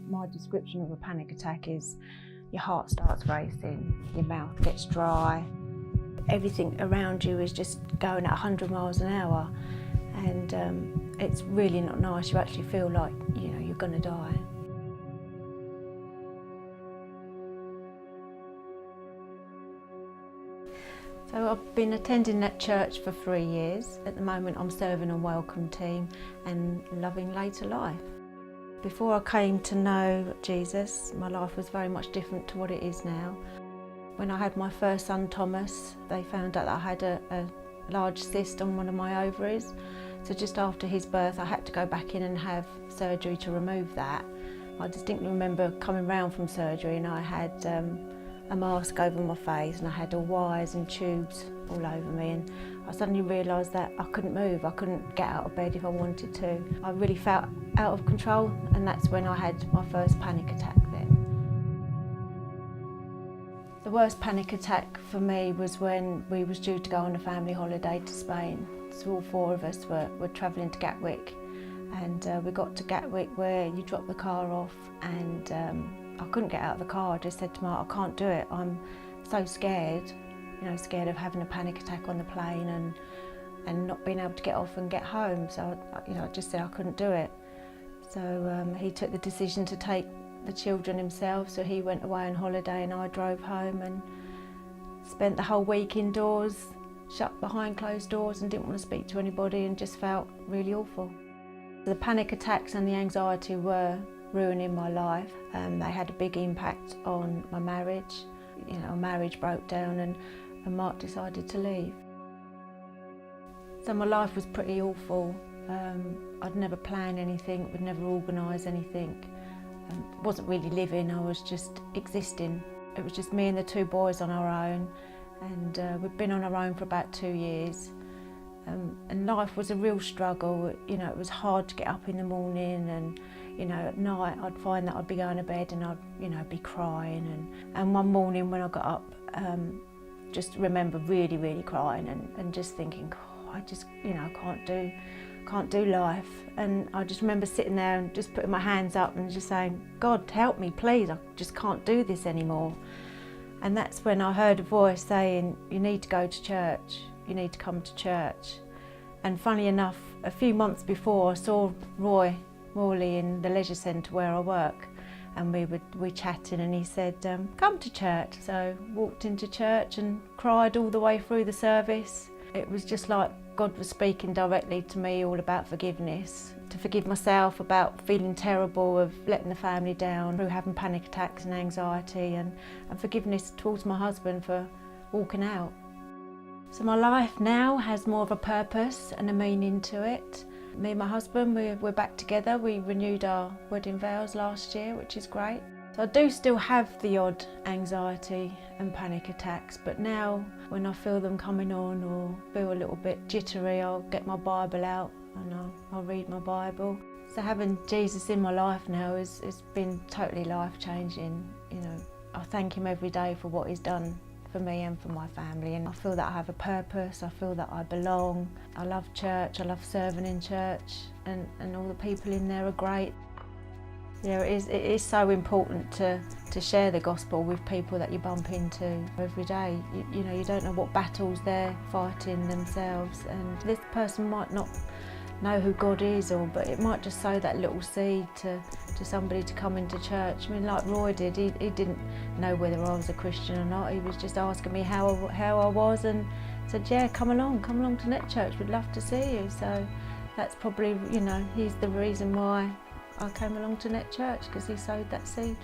My description of a panic attack is your heart starts racing, your mouth gets dry, everything around you is just going at 100 miles an hour, and it's really not nice. You actually feel like, you're going to die. So I've been attending that church for 3 years. At the moment I'm serving on Welcome Team and Loving Later Life. Before I came to know Jesus, my life was very much different to what it is now. When I had my first son Thomas, they found out that I had a large cyst on one of my ovaries. So just after his birth I had to go back in and have surgery to remove that. I distinctly remember coming round from surgery and I had a mask over my face and I had all wires and tubes all over me, and I suddenly realised that I couldn't move, I couldn't get out of bed if I wanted to. I really felt out of control, and that's when I had my first panic attack then. The worst panic attack for me was when we was due to go on a family holiday to Spain. So all 4 of us were travelling to Gatwick, and we got to Gatwick where you drop the car off, and I couldn't get out of the car. I just said to Mark, I can't do it. I'm so scared, scared of having a panic attack on the plane and not being able to get off and get home. So, I just said I couldn't do it. So he took the decision to take the children himself. So he went away on holiday and I drove home and spent the whole week indoors, shut behind closed doors and didn't want to speak to anybody and just felt really awful. The panic attacks and the anxiety were ruining my life. They had a big impact on my marriage. Our marriage broke down and Mark decided to leave. So my life was pretty awful. I'd never plan anything, would never organise anything. Wasn't really living, I was just existing. It was just me and the 2 boys on our own, and we'd been on our own for about 2 years. And life was a real struggle. It was hard to get up in the morning, and at night I'd find that I'd be going to bed and I'd be crying. And one morning when I got up, just remember really, really crying and just thinking, oh, I just, can't do life. And I just remember sitting there and just putting my hands up and just saying, God, help me, please, I just can't do this anymore. And that's when I heard a voice saying, you need to go to church, you need to come to church. And funny enough, a few months before I saw Roy Morley in the leisure centre where I work, and we were chatting, and he said, come to church. So walked into church and cried all the way through the service. It was just like God was speaking directly to me all about forgiveness, to forgive myself about feeling terrible, of letting the family down, through having panic attacks and anxiety, and forgiveness towards my husband for walking out. So my life now has more of a purpose and a meaning to it. Me and my husband, we're back together. We renewed our wedding vows last year, which is great. So I do still have the odd anxiety and panic attacks, but now when I feel them coming on or feel a little bit jittery, I'll get my Bible out and I'll read my Bible. So having Jesus in my life now has been totally life-changing. I thank him every day for what he's done for me and for my family, and I feel that I have a purpose, I feel that I belong. I love church, I love serving in church, and all the people in there are great. It is so important to share the gospel with people that you bump into every day. You don't know what battles they're fighting themselves, and this person might not know who God is, but it might just sow that little seed to somebody to come into church. I mean, like Roy did, he didn't know whether I was a Christian or not. He was just asking me how I was, and said, yeah, come along to Net Church, we'd love to see you. So that's probably, he's the reason why I came along to Net Church, because he sowed that seed.